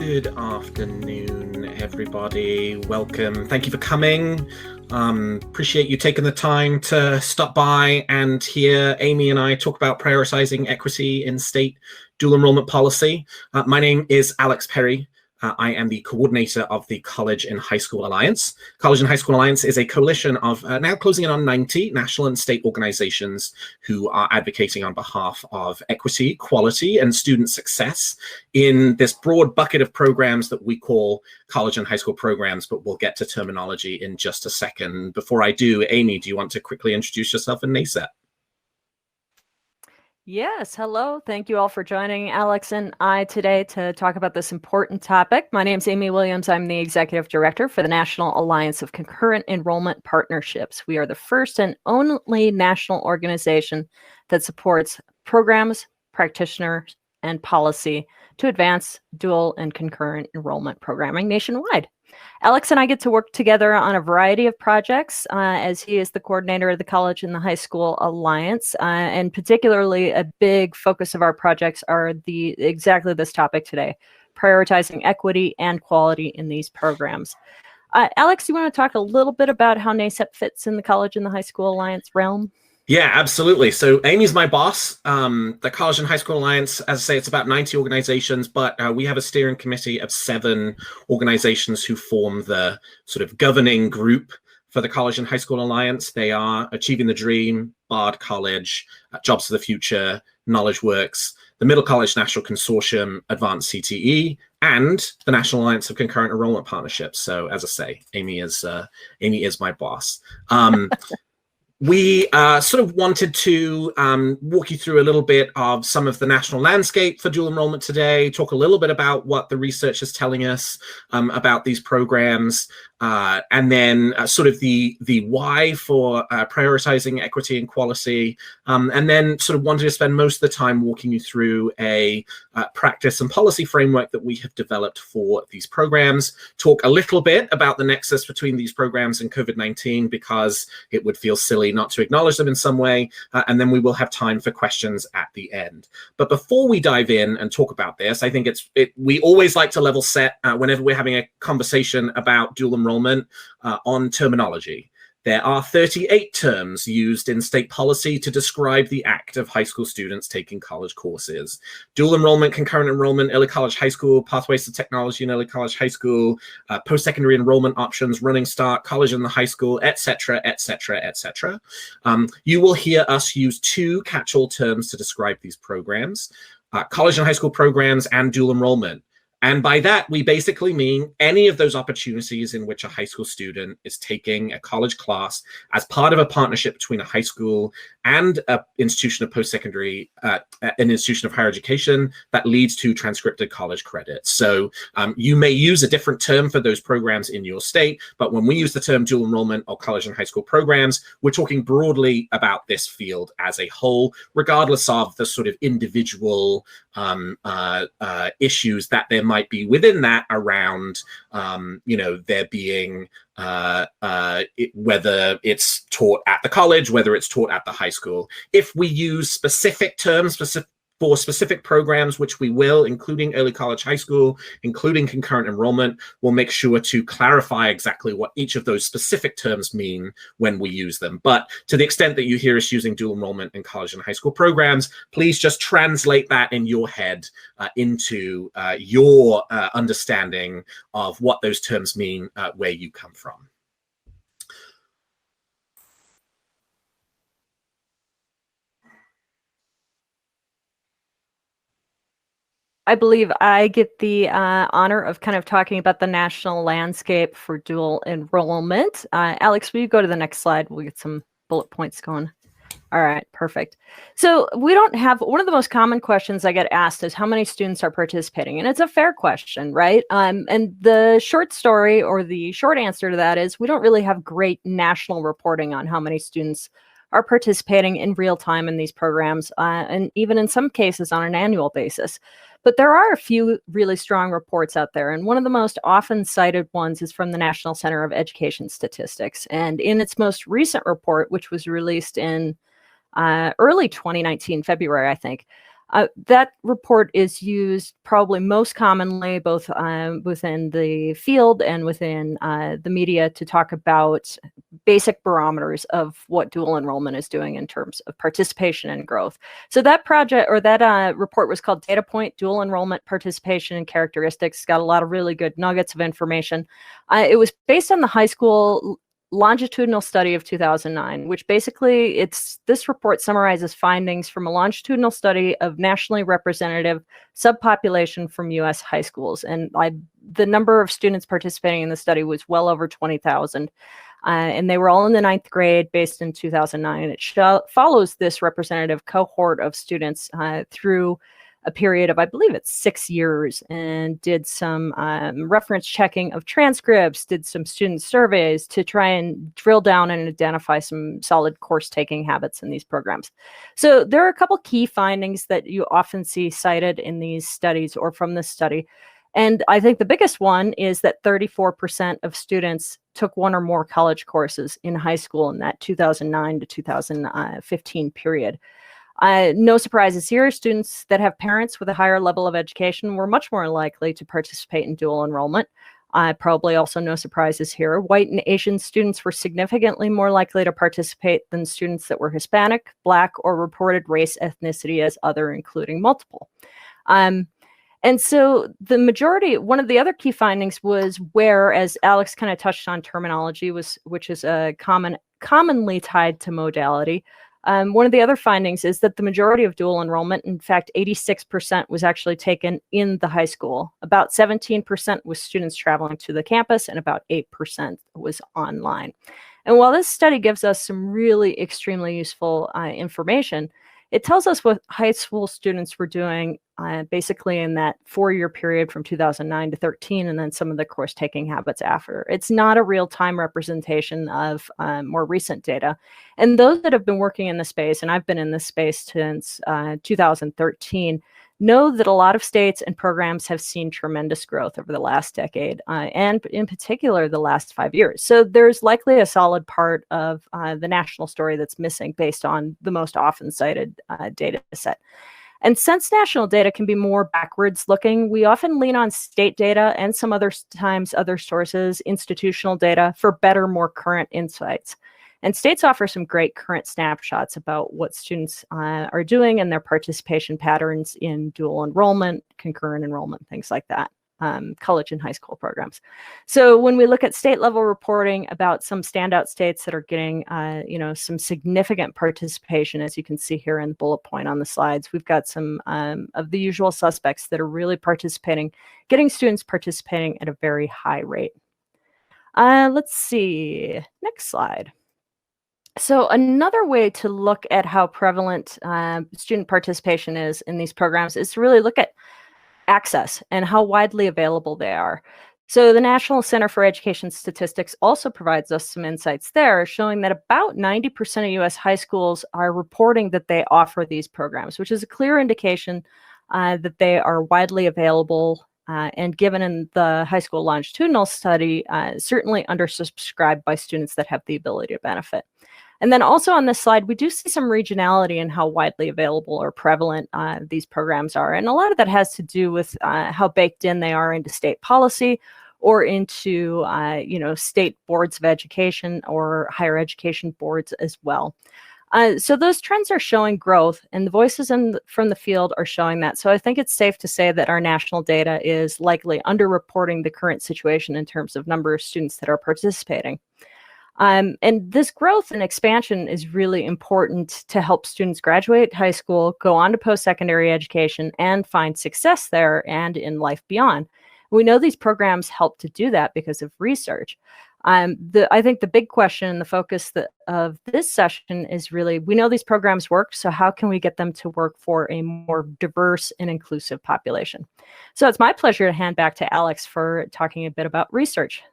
Good afternoon, everybody. Welcome. Thank you for coming. Appreciate you taking the time to stop by and hear Amy and I talk about prioritizing equity in state dual enrollment policy. My name is Alex Perry. I am the coordinator of the College and High School Alliance. College and High School Alliance is a coalition of now closing in on 90 national and state organizations who are advocating on behalf of equity, quality, and student success in this broad bucket of programs that we call college and high school programs, but we'll get to terminology in just a second. Before I do, Amy, do you want to quickly introduce yourself and NASET? Yes, hello. Thank you all for joining Alex and I today to talk about this important topic. My name is Amy Williams. I'm the Executive Director for the National Alliance of Concurrent Enrollment Partnerships. We are the first and only national organization that supports programs, practitioners, and policy to advance dual and concurrent enrollment programming nationwide. Alex and I get to work together on a variety of projects as he is the coordinator of the College and the High School Alliance. And particularly a big focus of our projects are exactly this topic today, prioritizing equity and quality in these programs. Alex, you want to talk a little bit about how NASEP fits in the College and the High School Alliance realm? Yeah, absolutely. So Amy's my boss. The College and High School Alliance, as I say, it's about 90 organizations, but we have a steering committee of 7 organizations who form the sort of governing group for the College and High School Alliance. They are Achieving the Dream, Bard College, Jobs for the Future, Knowledge Works, the Middle College National Consortium, Advanced CTE, and the National Alliance of Concurrent Enrollment Partnerships. So as I say, Amy is my boss. We sort of wanted to walk you through a little bit of some of the national landscape for dual enrollment today, talk a little bit about what the research is telling us about these programs, and then sort of the why for prioritizing equity and quality, and then sort of wanted to spend most of the time walking you through a practice and policy framework that we have developed for these programs, talk a little bit about the nexus between these programs and COVID-19, because it would feel silly not to acknowledge them in some way, and then we will have time for questions at the end. But before we dive in and talk about this, I think we always like to level set whenever we're having a conversation about dual enrollment on terminology. There are 38 terms used in state policy to describe the act of high school students taking college courses. Dual enrollment, concurrent enrollment, early college, high school, pathways to technology in early college, high school, post-secondary enrollment options, running start, college and the high school, etc., etc., etc. You will hear us use 2 catch-all terms to describe these programs, college and high school programs and dual enrollment. And by that, we basically mean any of those opportunities in which a high school student is taking a college class as part of a partnership between a high school and an institution of post-secondary, an institution of higher education that leads to transcripted college credits. So you may use a different term for those programs in your state, but when we use the term dual enrollment or college and high school programs, we're talking broadly about this field as a whole, regardless of the sort of individual issues that there might be within that around, there being whether it's taught at the college, whether it's taught at the high school. If we use specific terms for specific programs, which we will, including early college, high school, including concurrent enrollment, we'll make sure to clarify exactly what each of those specific terms mean when we use them. But to the extent that you hear us using dual enrollment in college and high school programs, please just translate that in your head into your understanding of what those terms mean where you come from. I believe I get the honor of kind of talking about the national landscape for dual enrollment. Alex, will you go to the next slide? We'll get some bullet points going. All right, perfect. So we don't have, one of the most common questions I get asked is how many students are participating? And it's a fair question, right? And the short story or the short answer to that is we don't really have great national reporting on how many students are participating in real time in these programs, and even in some cases on an annual basis. But there are a few really strong reports out there, and one of the most often cited ones is from the National Center of Education Statistics. And in its most recent report, which was released in early 2019, February, I think, That report is used probably most commonly both within the field and within the media to talk about basic barometers of what dual enrollment is doing in terms of participation and growth. So that project or that report was called Data Point, Dual Enrollment Participation and Characteristics. It's got a lot of really good nuggets of information. It was based on the high school longitudinal study of 2009, which basically this report summarizes findings from a longitudinal study of nationally representative subpopulation from U.S. high schools. And the number of students participating in the study was well over 20,000. And they were all in the 9th grade based in 2009. It follows this representative cohort of students through a period of, I believe it's 6 years, and did some reference checking of transcripts, did some student surveys to try and drill down and identify some solid course taking habits in these programs. So there are a couple key findings that you often see cited in these studies or from this study. And I think the biggest one is that 34% of students took one or more college courses in high school in that 2009 to 2015 period. No surprises here. Students that have parents with a higher level of education were much more likely to participate in dual enrollment. Probably also no surprises here. White and Asian students were significantly more likely to participate than students that were Hispanic, Black, or reported race ethnicity as other, including multiple. And so the majority, one of the other key findings was where, as Alex kind of touched on terminology, which is commonly tied to modality. One of the other findings is that the majority of dual enrollment, in fact, 86% was actually taken in the high school. About 17% was students traveling to the campus, and about 8% was online. And while this study gives us some really extremely useful information, it tells us what high school students were doing basically in that 4-year period from 2009 to 13, and then some of the course taking habits after. It's not a real-time representation of more recent data. And those that have been working in the space, and I've been in this space since 2013, know that a lot of states and programs have seen tremendous growth over the last decade, and in particular the last 5 years. So there's likely a solid part of the national story that's missing based on the most often cited data set. And since national data can be more backwards looking, we often lean on state data and some other times other sources, institutional data, for better, more current insights. And states offer some great current snapshots about what students are doing and their participation patterns in dual enrollment, concurrent enrollment, things like that, college and high school programs. So when we look at state level reporting about some standout states that are getting some significant participation, as you can see here in the bullet point on the slides, we've got some of the usual suspects that are really participating, getting students participating at a very high rate. Let's see, next slide. So another way to look at how prevalent student participation is in these programs is to really look at access and how widely available they are. So the National Center for Education Statistics also provides us some insights there, showing that about 90% of U.S. high schools are reporting that they offer these programs, which is a clear indication that they are widely available and, given in the high school longitudinal study, certainly undersubscribed by students that have the ability to benefit. And then also on this slide, we do see some regionality in how widely available or prevalent these programs are. And a lot of that has to do with how baked in they are into state policy or into state boards of education or higher education boards as well. So those trends are showing growth, and the voices from the field are showing that. So I think it's safe to say that our national data is likely underreporting the current situation in terms of number of students that are participating. And this growth and expansion is really important to help students graduate high school, go on to post-secondary education, and find success there and in life beyond. We know these programs help to do that because of research. I think the big question and the focus of this session is really, we know these programs work, so how can we get them to work for a more diverse and inclusive population? So it's my pleasure to hand back to Alex for talking a bit about research.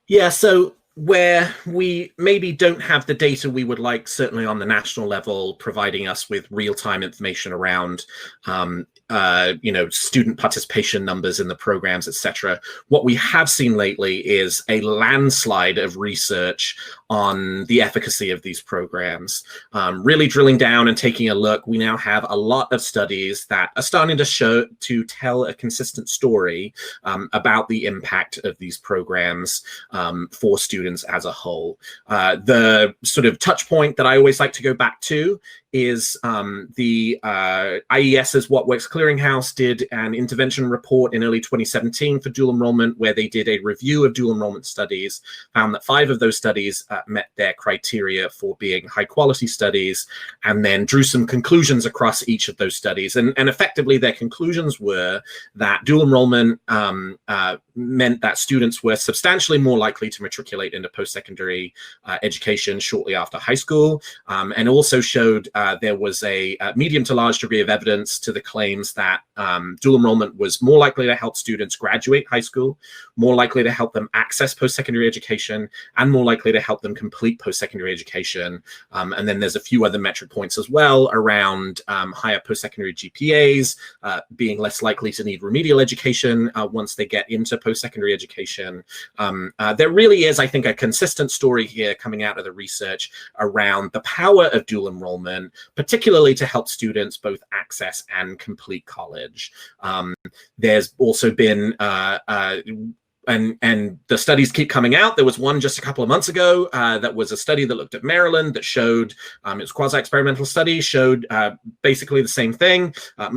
Yeah, so where we maybe don't have the data we would like, certainly on the national level, providing us with real-time information around student participation numbers in the programs, etc. What we have seen lately is a landslide of research on the efficacy of these programs. Really drilling down and taking a look, we now have a lot of studies that are starting to tell a consistent story about the impact of these programs for students as a whole. The sort of touch point that I always like to go back to is the IES's What Works Clearinghouse did an intervention report in early 2017 for dual enrollment, where they did a review of dual enrollment studies, found that 5 of those studies met their criteria for being high quality studies, and then drew some conclusions across each of those studies. And effectively their conclusions were that dual enrollment meant that students were substantially more likely to matriculate into post-secondary education shortly after high school, and also showed there was a medium to large degree of evidence to the claims that dual enrollment was more likely to help students graduate high school, more likely to help them access post-secondary education, and more likely to help them complete post-secondary education. And then there's a few other metric points as well around higher post-secondary GPAs, being less likely to need remedial education once they get into post-secondary education. There really is, I think, a consistent story here coming out of the research around the power of dual enrollment, particularly to help students both access and complete college. There's also been and the studies keep coming out. There was one just a couple of months ago that was a study that looked at Maryland that showed, it was a quasi-experimental study, showed basically the same thing.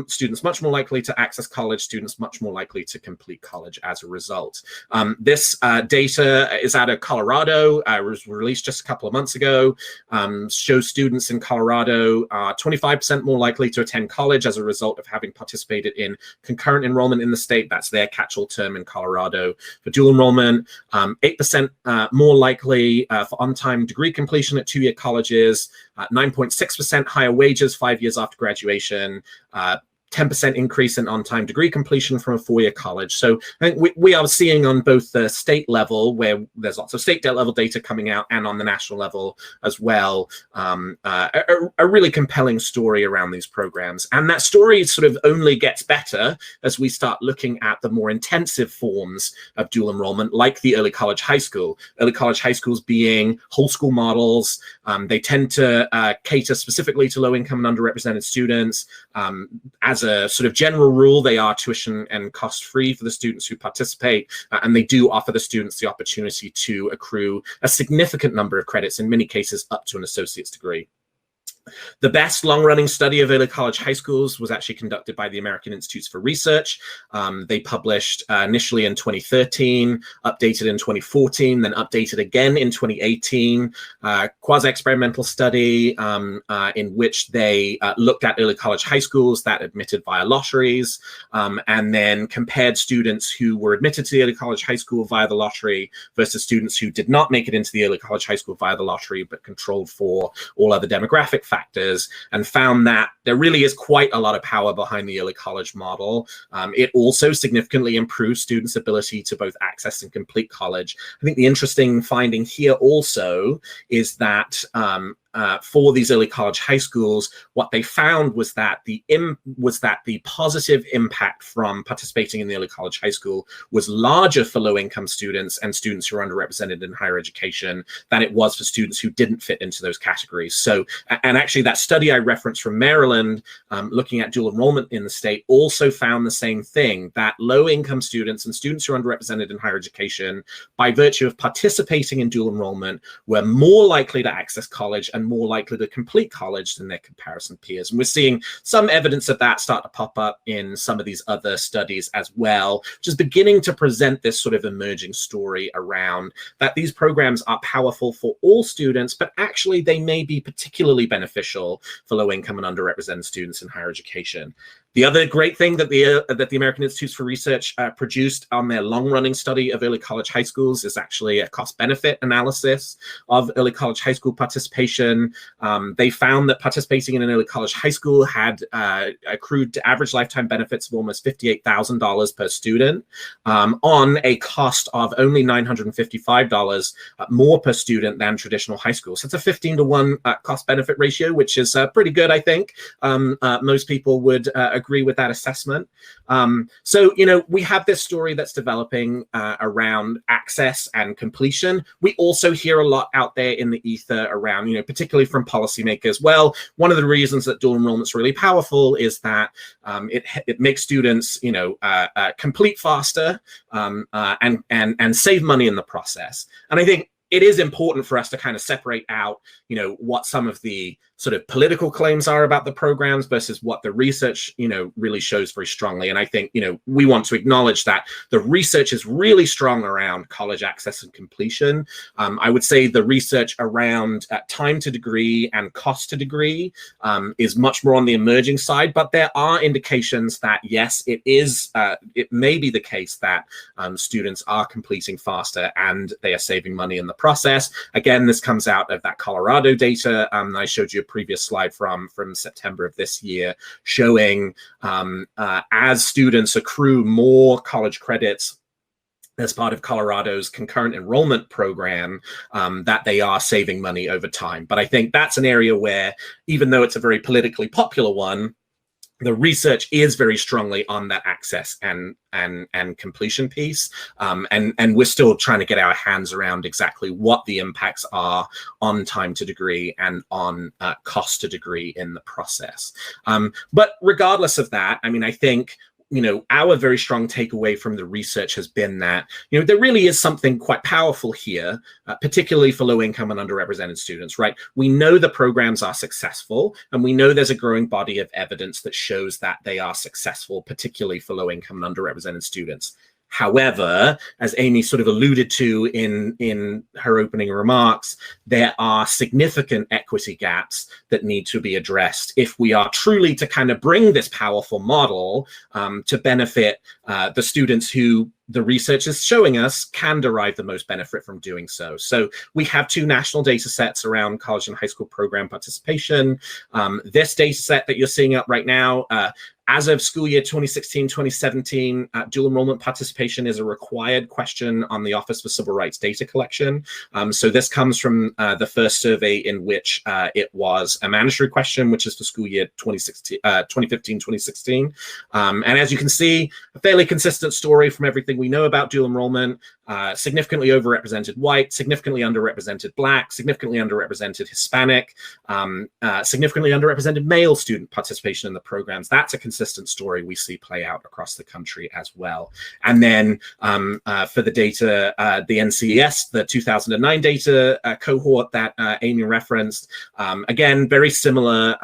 Students much more likely to access college, students much more likely to complete college as a result. This data is out of Colorado. It was released just a couple of months ago. Shows students in Colorado are 25% more likely to attend college as a result of having participated in concurrent enrollment in the state. That's their catch-all term in Colorado. For dual enrollment, 8% more likely for on-time degree completion at 2-year colleges, 9.6% higher wages 5 years after graduation, 10% increase in on-time degree completion from a 4-year college. So I think we are seeing on both the state level, where there's lots of state level data coming out, and on the national level as well, a really compelling story around these programs. And that story sort of only gets better as we start looking at the more intensive forms of dual enrollment, like the early college high school. Early college high schools being whole school models. They tend to cater specifically to low-income and underrepresented students. As a sort of general rule, they are tuition and cost-free for the students who participate, and they do offer the students the opportunity to accrue a significant number of credits, in many cases up to an associate's degree. The best long-running study of early college high schools was actually conducted by the American Institutes for Research. They published initially in 2013, updated in 2014, then updated again in 2018, quasi-experimental study in which they looked at early college high schools that admitted via lotteries, and then compared students who were admitted to the early college high school via the lottery versus students who did not make it into the early college high school via the lottery but controlled for all other demographic factors, and found that there really is quite a lot of power behind the early college model. It also significantly improves students' ability to both access and complete college. I think the interesting finding here also is that for these early college high schools, what they found was that the positive impact from participating in the early college high school was larger for low-income students and students who are underrepresented in higher education than it was for students who didn't fit into those categories. So, and actually that study I referenced from Maryland, looking at dual enrollment in the state, also found the same thing, that low-income students and students who are underrepresented in higher education, by virtue of participating in dual enrollment, were more likely to access college and more likely to complete college than their comparison peers. And we're seeing some evidence of that start to pop up in some of these other studies as well, which is beginning to present this sort of emerging story around that these programs are powerful for all students, but actually they may be particularly beneficial for low-income and underrepresented students in higher education. The other great thing that the American Institutes for Research produced on their long-running study of early college high schools is actually a cost-benefit analysis of early college high school participation. They found that participating in an early college high school had accrued average lifetime benefits of almost $58,000 per student, on a cost of only $955 more per student than traditional high school. So it's a 15-to-1 cost-benefit ratio, which is pretty good, I think. Most people would agree with that assessment. So, we have this story that's developing around access and completion. We also hear a lot out there in the ether around, particularly from policymakers. Well, one of the reasons that dual enrollment is really powerful is that it makes students, complete faster and save money in the process. And I think it is important for us to kind of separate out, what some of the sort of political claims are about the programs versus what the research, really shows very strongly. And I think, we want to acknowledge that the research is really strong around college access and completion. I would say the research around time to degree and cost to degree is much more on the emerging side, but there are indications that, yes, it may be the case that students are completing faster and they are saving money in the process. Again, this comes out of that Colorado data I showed you a previous slide from September of this year, showing as students accrue more college credits as part of Colorado's concurrent enrollment program, that they are saving money over time. But I think that's an area where, even though it's a very politically popular one, the research is very strongly on that access and completion piece, and we're still trying to get our hands around exactly what the impacts are on time to degree and on cost to degree in the process. But regardless of that, I think our very strong takeaway from the research has been that, there really is something quite powerful here, particularly for low income and underrepresented students, right? We know the programs are successful, and we know there's a growing body of evidence that shows that they are successful, particularly for low income and underrepresented students. However, as Amy sort of alluded to in her opening remarks, there are significant equity gaps that need to be addressed if we are truly to kind of bring this powerful model to benefit the students who the research is showing us can derive the most benefit from doing so. So we have two national data sets around college and high school program participation. This data set that you're seeing up right now, as of school year 2016-2017, dual enrollment participation is a required question on the Office for Civil Rights Data Collection. So this comes from the first survey in which it was a mandatory question, which is for school year 2015-2016. And as you can see, a fairly consistent story from everything we know about dual enrollment. Significantly overrepresented white, significantly underrepresented Black, significantly underrepresented Hispanic, significantly underrepresented male student participation in the programs. That's a consistent story we see play out across the country as well. And then for the data, the NCES, the 2009 data cohort that Amy referenced, again, very similar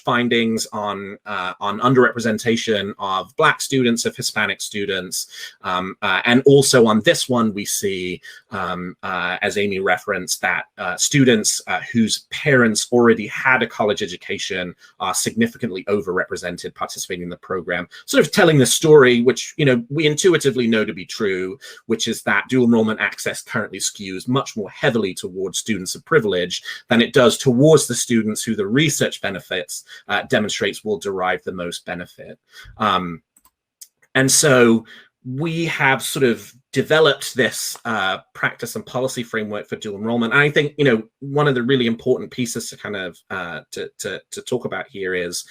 findings on underrepresentation of Black students, of Hispanic students, and also on this one, we see, as Amy referenced, that students whose parents already had a college education are significantly overrepresented participating in the program, sort of telling the story, which we intuitively know to be true, which is that dual enrollment access currently skews much more heavily towards students of privilege than it does towards the students who the research benefits demonstrates will derive the most benefit. And so we have sort of developed this practice and policy framework for dual enrollment. And I think, one of the really important pieces to kind of to talk about here is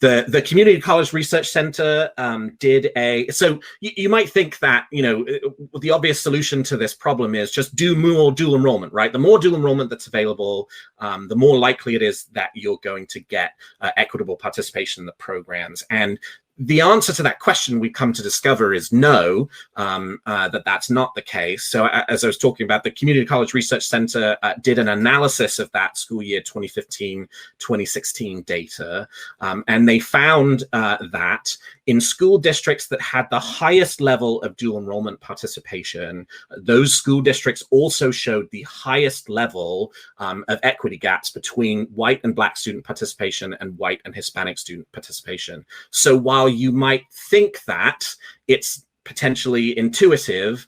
the Community College Research Center did so you might think that, the obvious solution to this problem is just do more dual enrollment, right? The more dual enrollment that's available, the more likely it is that you're going to get equitable participation in the programs. And The answer to that question we've come to discover is no, that's not the case. So as I was talking about, the Community College Research Center did an analysis of that school year 2015-2016 data, and they found that in school districts that had the highest level of dual enrollment participation, those school districts also showed the highest level of equity gaps between white and Black student participation and white and Hispanic student participation. So while you might think that it's potentially intuitive,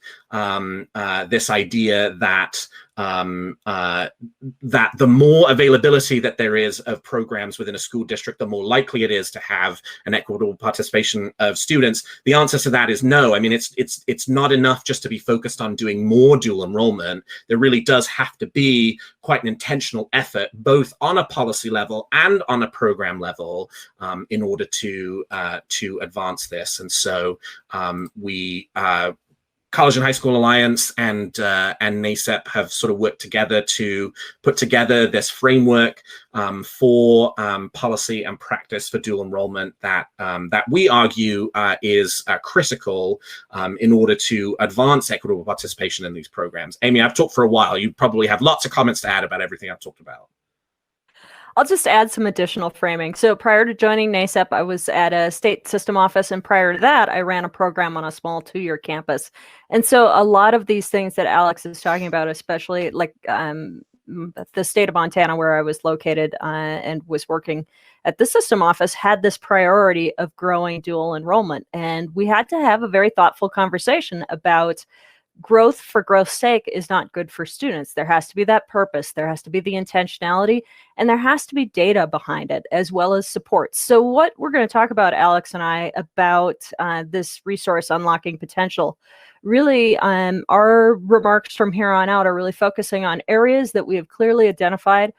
this idea that that the more availability that there is of programs within a school district, the more likely it is to have an equitable participation of students. The answer to that is no. I mean, it's not enough just to be focused on doing more dual enrollment. There really does have to be quite an intentional effort, both on a policy level and on a program level, in order to advance this. And so we College and High School Alliance and NACEP have sort of worked together to put together this framework for policy and practice for dual enrollment that we argue is critical in order to advance equitable participation in these programs. Amy, I've talked for a while. You probably have lots of comments to add about everything I've talked about. I'll just add some additional framing. So prior to joining NACEP, I was at a state system office, and prior to that, I ran a program on a small 2-year campus. And so a lot of these things that Alex is talking about, especially like the state of Montana, where I was located and was working at the system office, had this priority of growing dual enrollment. And we had to have a very thoughtful conversation about growth for growth's sake is not good for students. There has to be that purpose, there has to be the intentionality, and there has to be data behind it, as well as support. So what we're going to talk about, Alex and I, about this resource, Unlocking Potential, really our remarks from here on out are really focusing on areas that we have clearly identified.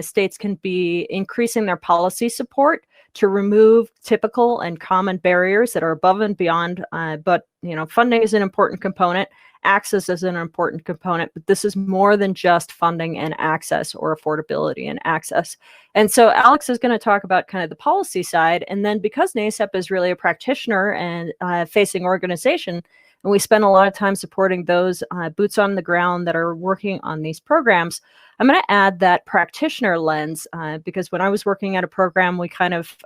States can be increasing their policy support to remove typical and common barriers that are above and beyond, but funding is an important component, access is an important component, but this is more than just funding and access, or affordability and access. And so Alex is going to talk about kind of the policy side, and then because NACEP is really a practitioner and facing organization, and we spend a lot of time supporting those boots on the ground that are working on these programs, I'm going to add that practitioner lens because when I was working at a program, we kind of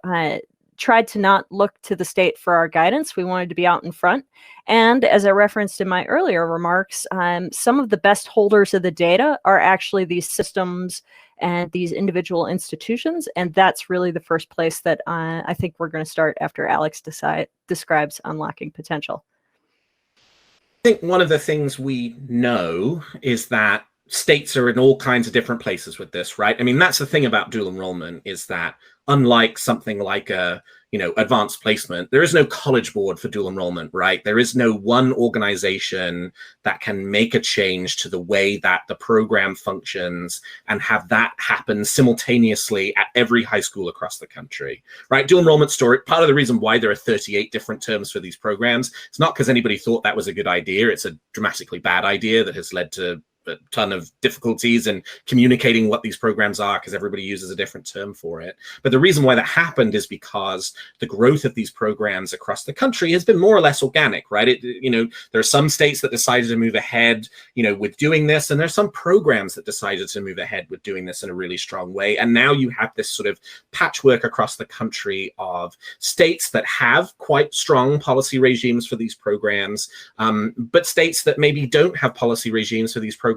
tried to not look to the state for our guidance. We wanted to be out in front. And as I referenced in my earlier remarks, some of the best holders of the data are actually these systems and these individual institutions. And that's really the first place that I think we're going to start after Alex describes Unlocking Potential. I think one of the things we know is that states are in all kinds of different places with this, right? I mean, that's the thing about dual enrollment, is that unlike something like a advanced placement, there is no college board for dual enrollment, right? There is no one organization that can make a change to the way that the program functions and have that happen simultaneously at every high school across the country, right? Dual enrollment story, part of the reason why there are 38 different terms for these programs, it's not because anybody thought that was a good idea. It's a dramatically bad idea that has led to a ton of difficulties in communicating what these programs are, because everybody uses a different term for it. But the reason why that happened is because the growth of these programs across the country has been more or less organic, right? There are some states that decided to move ahead, with doing this, and there's some programs that decided to move ahead with doing this in a really strong way. And now you have this sort of patchwork across the country of states that have quite strong policy regimes for these programs, but states that maybe don't have policy regimes for these programs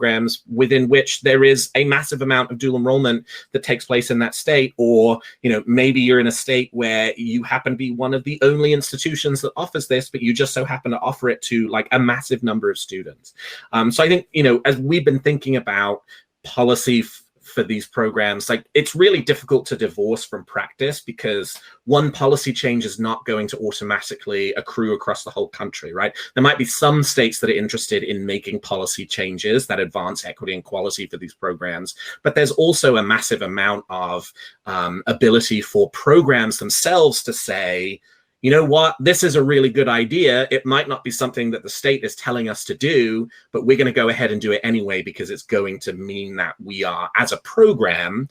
within which there is a massive amount of dual enrollment that takes place in that state. Or, maybe you're in a state where you happen to be one of the only institutions that offers this, but you just so happen to offer it to like a massive number of students. So I think, as we've been thinking about policy for these programs, like, it's really difficult to divorce from practice, because one policy change is not going to automatically accrue across the whole country, right? There might be some states that are interested in making policy changes that advance equity and quality for these programs, but there's also a massive amount of ability for programs themselves to say, you know what, this is a really good idea. It might not be something that the state is telling us to do, but we're going to go ahead and do it anyway, because it's going to mean that we are, as a program,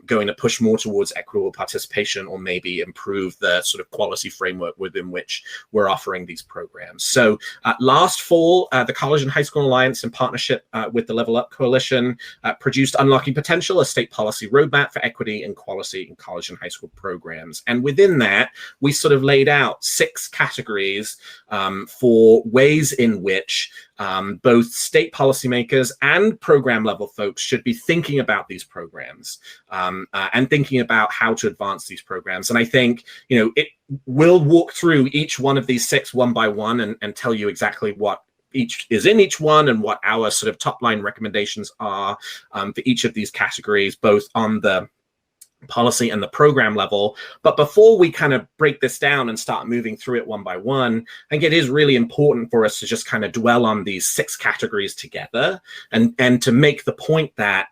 going to push more towards equitable participation, or maybe improve the sort of quality framework within which we're offering these programs. So last fall, the College and High School Alliance, in partnership with the Level Up Coalition, produced Unlocking Potential, a state policy roadmap for equity and quality in college and high school programs. And within that, we sort of laid out 6 categories for ways in which both state policymakers and program level folks should be thinking about these programs and thinking about how to advance these programs. And I think, we'll walk through each one of these 6 one by one and tell you exactly what each is in each one and what our sort of top line recommendations are for each of these categories, both on the policy and the program level. But before we kind of break this down and start moving through it one by one, I think it is really important for us to just kind of dwell on these 6 categories together and to make the point that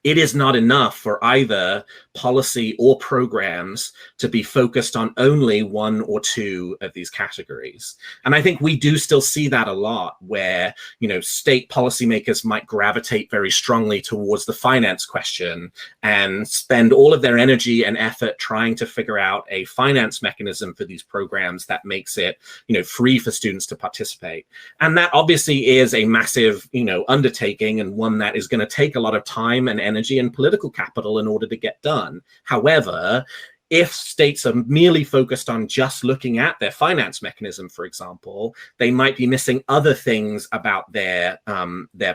it is not enough for either policy or programs to be focused on only 1 or 2 of these categories. And I think we do still see that a lot, where, state policymakers might gravitate very strongly towards the finance question and spend all of their energy and effort trying to figure out a finance mechanism for these programs that makes it, free for students to participate. And that obviously is a massive, undertaking, and one that is going to take a lot of time and energy and political capital in order to get done. However, if states are merely focused on just looking at their finance mechanism, for example, they might be missing other things about their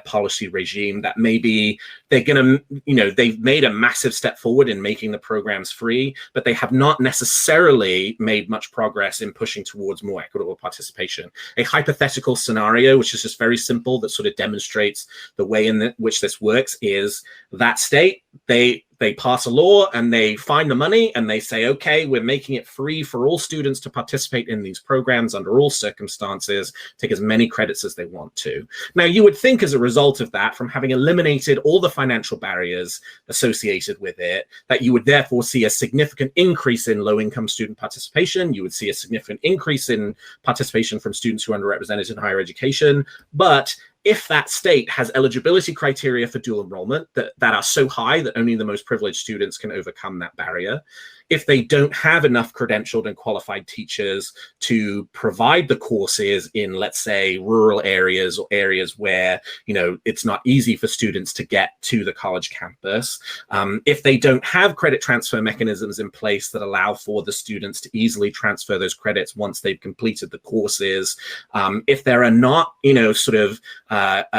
policy regime that maybe they're going to, they've made a massive step forward in making the programs free, but they have not necessarily made much progress in pushing towards more equitable participation. A hypothetical scenario, which is just very simple, that sort of demonstrates the way in which this works, is that state, they pass a law and they find the money and they say, okay, we're making it free for all students to participate in these programs under all circumstances, take as many credits as they want to. Now, you would think as a result of that, from having eliminated all the financial barriers associated with it, that you would therefore see a significant increase in low-income student participation. You would see a significant increase in participation from students who are underrepresented in higher education. But if that state has eligibility criteria for dual enrollment that are so high that only the most privileged students can overcome that barrier, if they don't have enough credentialed and qualified teachers to provide the courses in, let's say, rural areas or areas where, it's not easy for students to get to the college campus, if they don't have credit transfer mechanisms in place that allow for the students to easily transfer those credits once they've completed the courses, if there are not,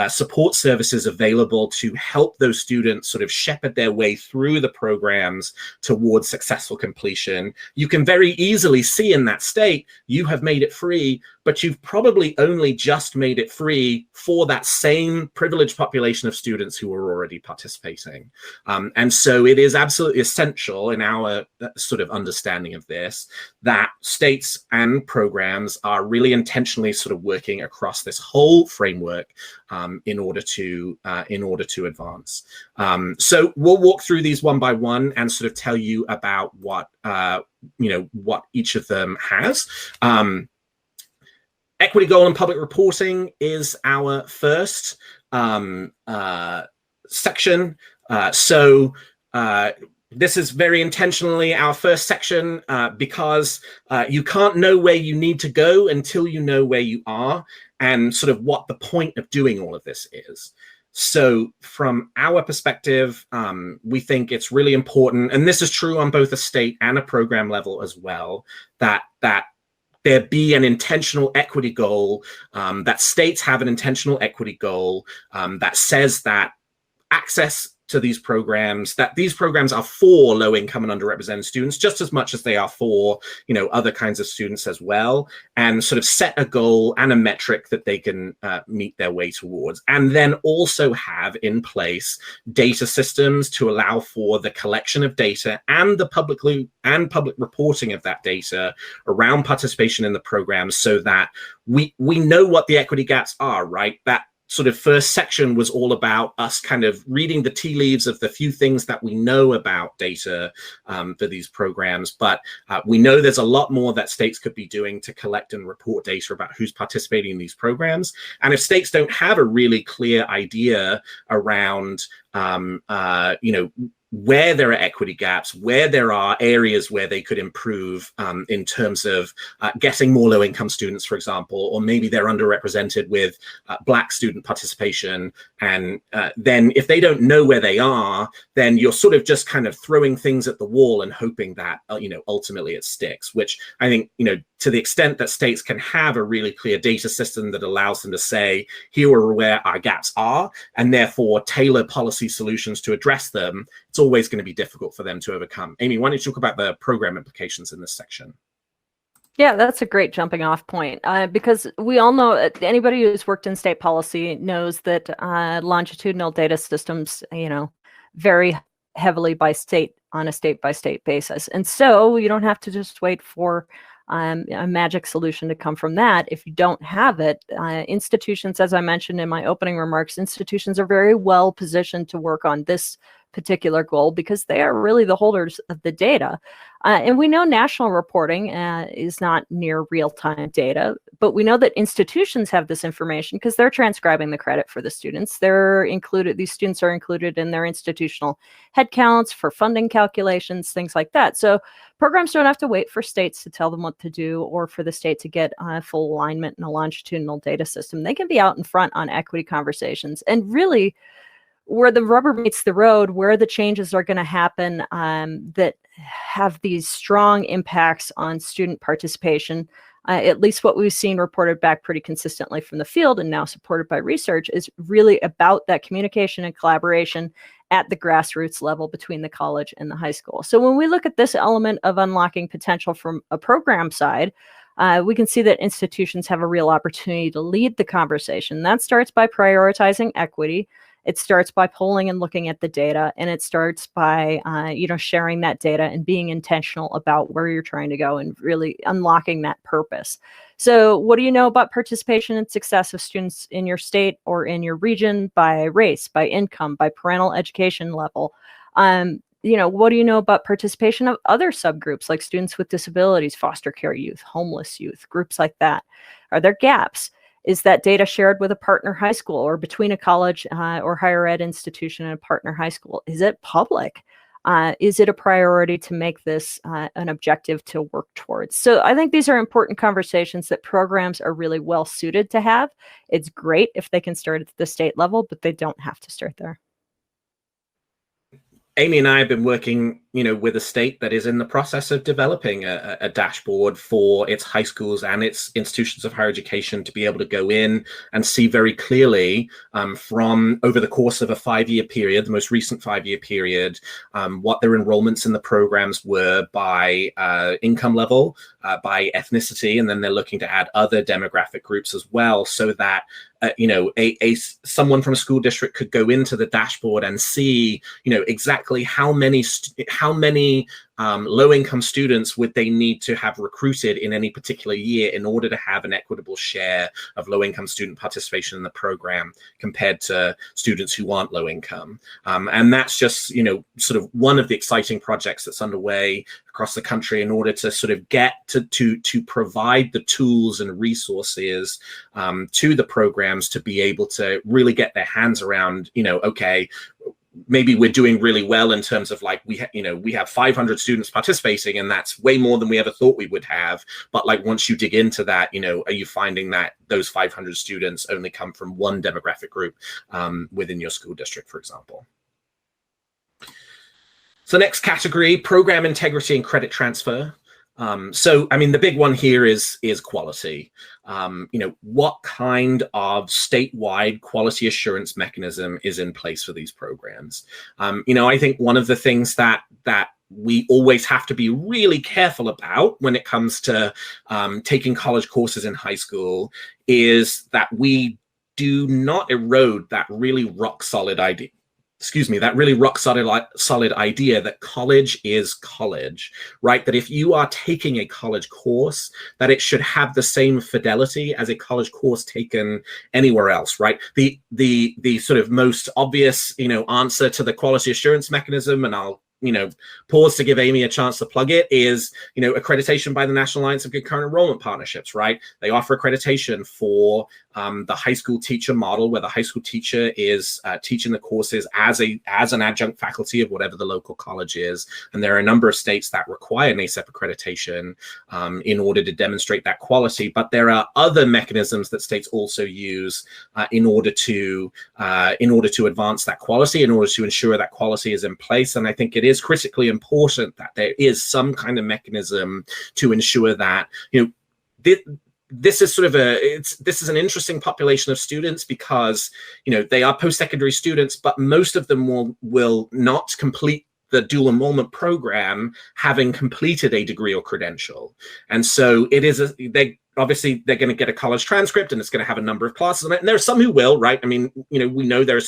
support services available to help those students sort of shepherd their way through the programs towards successful completion, you can very easily see in that state, you have made it free, but you've probably only just made it free for that same privileged population of students who are already participating. And so it is absolutely essential in our sort of understanding of this, that states and programs are really intentionally sort of working across this whole framework in order to advance. So we'll walk through these one by one and sort of tell you about what each of them has. Equity goal and public reporting is our first section. This is very intentionally our first section because you can't know where you need to go until you know where you are and sort of what the point of doing all of this is. So from our perspective, we think it's really important, and this is true on both a state and a program level as well, that there be an intentional equity goal, that states have an intentional equity goal that says that access to these programs, that these programs are for low income and underrepresented students just as much as they are for, other kinds of students as well, and sort of set a goal and a metric that they can meet their way towards. And then also have in place data systems to allow for the collection of data and the public reporting of that data around participation in the program, so that we know what the equity gaps are, right? sort of first section was all about us kind of reading the tea leaves of the few things that we know about data for these programs, but we know there's a lot more that states could be doing to collect and report data about who's participating in these programs. And if states don't have a really clear idea around where there are equity gaps, where there are areas where they could improve in terms of getting more low-income students, for example, or maybe they're underrepresented with Black student participation. And then if they don't know where they are, then you're sort of just kind of throwing things at the wall and hoping that, ultimately it sticks, which I think, to the extent that states can have a really clear data system that allows them to say, here are where our gaps are, and therefore tailor policy solutions to address them, it's always going to be difficult for them to overcome. Amy, why don't you talk about the program implications in this section? Yeah, that's a great jumping off point, because we all know, anybody who's worked in state policy knows that longitudinal data systems, vary heavily by state on a state-by-state basis. And so you don't have to just wait for a magic solution to come from that. If you don't have it, institutions, as I mentioned in my opening remarks, institutions are very well positioned to work on this particular goal because they are really the holders of the data. And we know national reporting is not near real-time data, but we know that institutions have this information because they're transcribing the credit for the students. These students are included in their institutional headcounts for funding calculations, things like that. So programs don't have to wait for states to tell them what to do or for the state to get full alignment in a longitudinal data system. They can be out in front on equity conversations, and really where the rubber meets the road, where the changes are going to happen that have these strong impacts on student participation, at least what we've seen reported back pretty consistently from the field and now supported by research, is really about that communication and collaboration at the grassroots level between the college and the high school. So when we look at this element of unlocking potential from a program side, we can see that institutions have a real opportunity to lead the conversation. That starts by prioritizing equity. It starts by polling and looking at the data, and it starts by sharing that data and being intentional about where you're trying to go and really unlocking that purpose. So what do you know about participation and success of students in your state or in your region by race, by income, by parental education level? What do you know about participation of other subgroups like students with disabilities, foster care youth, homeless youth, groups like that? Are there gaps? Is that data shared with a partner high school or between a college or higher ed institution and a partner high school? Is it public? Is it a priority to make this an objective to work towards? So I think these are important conversations that programs are really well suited to have. It's great if they can start at the state level, but they don't have to start there. Amy and I have been working, with a state that is in the process of developing a dashboard for its high schools and its institutions of higher education to be able to go in and see very clearly from over the course of a 5-year period, the most recent 5-year period, what their enrollments in the programs were by income level, by ethnicity, and then they're looking to add other demographic groups as well, so that someone from a school district could go into the dashboard and see, exactly how many low-income students would they need to have recruited in any particular year in order to have an equitable share of low-income student participation in the program compared to students who aren't low-income. And that's just, sort of one of the exciting projects that's underway across the country in order to sort of get to provide the tools and resources to the programs to be able to really get their hands around, okay, maybe we're doing really well in terms of like we have 500 students participating, and that's way more than we ever thought we would have. But like once you dig into that, are you finding that those 500 students only come from one demographic group within your school district, for example? So next category, program integrity and credit transfer. So, I mean, the big one here is quality. What kind of statewide quality assurance mechanism is in place for these programs? I think one of the things that we always have to be really careful about when it comes to taking college courses in high school is that we do not erode that really rock solid idea. excuse me, that really rock solid idea that college is college, right? That if you are taking a college course, that it should have the same fidelity as a college course taken anywhere else, right? The sort of most obvious, answer to the quality assurance mechanism, and I'll pause to give Amy a chance to plug it, is, accreditation by the National Alliance of Concurrent Enrollment Partnerships, right? They offer accreditation for the high school teacher model, where the high school teacher is teaching the courses as an adjunct faculty of whatever the local college is. And there are a number of states that require NACEP accreditation in order to demonstrate that quality. But there are other mechanisms that states also use in order to advance that quality, in order to ensure that quality is in place. And I think it is critically important that there is some kind of mechanism to ensure that, this is sort of this is an interesting population of students, because they are post-secondary students, but most of them will not complete the dual enrollment program having completed a degree or credential. And so it is obviously they're going to get a college transcript, and it's going to have a number of classes on it. And there are some who will, right? I mean, we know there are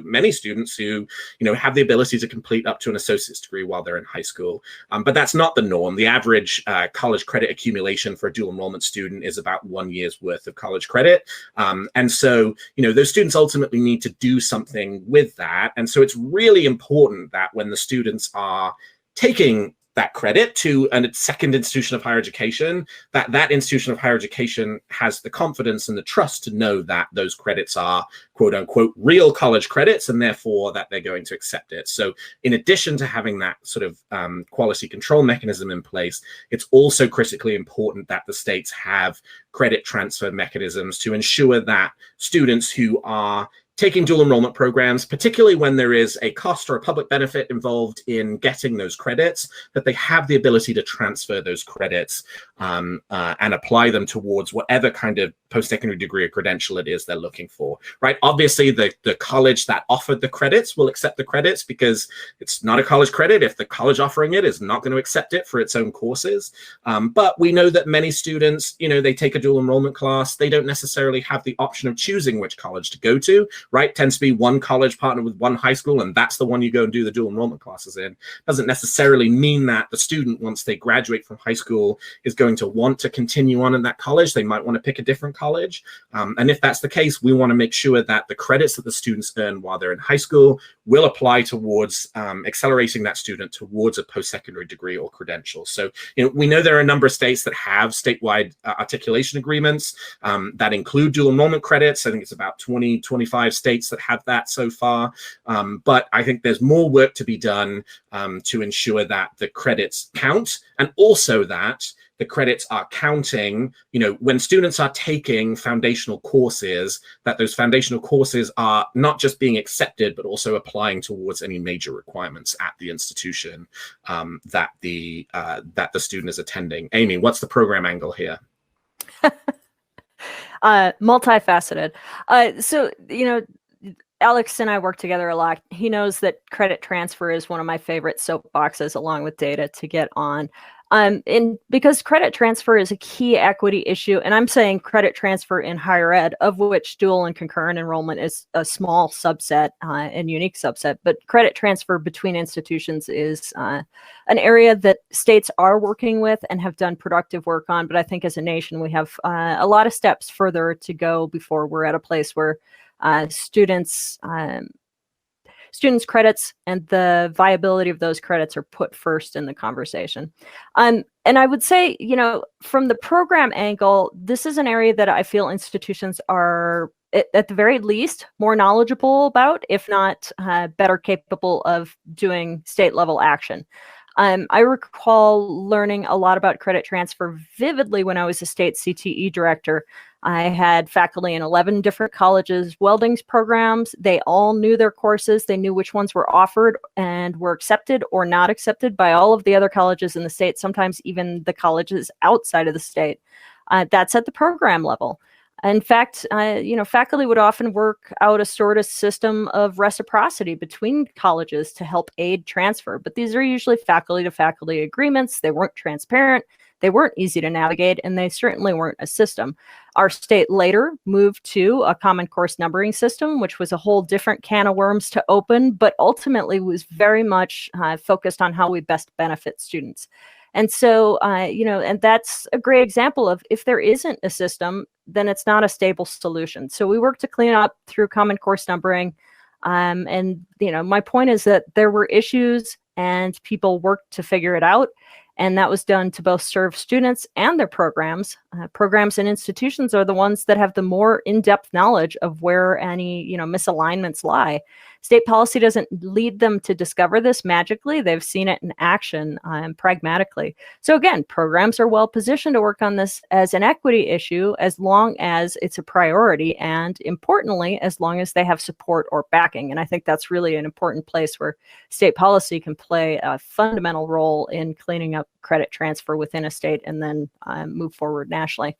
many students who, have the ability to complete up to an associate's degree while they're in high school. But that's not the norm. The average college credit accumulation for a dual enrollment student is about 1 year's worth of college credit. And so, those students ultimately need to do something with that. And so it's really important that when the students are taking that credit to a second institution of higher education, that institution of higher education has the confidence and the trust to know that those credits are quote unquote real college credits, and therefore that they're going to accept it. So in addition to having that sort of quality control mechanism in place, it's also critically important that the states have credit transfer mechanisms to ensure that students who are taking dual enrollment programs, particularly when there is a cost or a public benefit involved in getting those credits, that they have the ability to transfer those credits and apply them towards whatever kind of post-secondary degree or credential it is they're looking for, right? Obviously, the college that offered the credits will accept the credits, because it's not a college credit if the college offering it is not going to accept it for its own courses. But we know that many students, they take a dual enrollment class, they don't necessarily have the option of choosing which college to go to, right? Tends to be one college partnered with one high school, and that's the one you go and do the dual enrollment classes in. Doesn't necessarily mean that the student, once they graduate from high school, is going to want to continue on in that college. They might want to pick a different college. And if that's the case, we want to make sure that the credits that the students earn while they're in high school will apply towards accelerating that student towards a post-secondary degree or credential. So, we know there are a number of states that have statewide articulation agreements that include dual enrollment credits. I think it's about 25 states that have that so far. But I think there's more work to be done to ensure that the credits count, and also that the credits are counting, when students are taking foundational courses, that those foundational courses are not just being accepted, but also applying towards any major requirements at the institution that the student is attending. Amy, what's the program angle here? Multifaceted. So, Alex and I work together a lot. He knows that credit transfer is one of my favorite soapboxes, along with data, to get on. And because credit transfer is a key equity issue, and I'm saying credit transfer in higher ed, of which dual and concurrent enrollment is a small subset and unique subset, but credit transfer between institutions is an area that states are working with and have done productive work on. But I think as a nation, we have a lot of steps further to go before we're at a place where students' credits and the viability of those credits are put first in the conversation. And I would say, from the program angle, this is an area that I feel institutions are, at the very least, more knowledgeable about, if not better capable of doing state level action. I recall learning a lot about credit transfer vividly when I was a state CTE director. I had faculty in 11 different colleges' weldings programs. They all knew their courses. They knew which ones were offered and were accepted or not accepted by all of the other colleges in the state, sometimes even the colleges outside of the state. That's at the program level. In fact, faculty would often work out a sort of system of reciprocity between colleges to help aid transfer. But these are usually faculty to faculty agreements. They weren't transparent. They weren't easy to navigate, and they certainly weren't a system. Our state later moved to a common course numbering system, which was a whole different can of worms to open, but ultimately was very much focused on how we best benefit students. And so, and that's a great example of, if there isn't a system, then it's not a stable solution. So we work to clean up through common course numbering. My point is that there were issues and people worked to figure it out. And that was done to both serve students and their programs. Programs and institutions are the ones that have the more in-depth knowledge of where any, misalignments lie. State policy doesn't lead them to discover this magically. They've seen it in action pragmatically. So again, programs are well positioned to work on this as an equity issue as long as it's a priority, and importantly, as long as they have support or backing. And I think that's really an important place where state policy can play a fundamental role in cleaning up credit transfer within a state and then move forward nationally.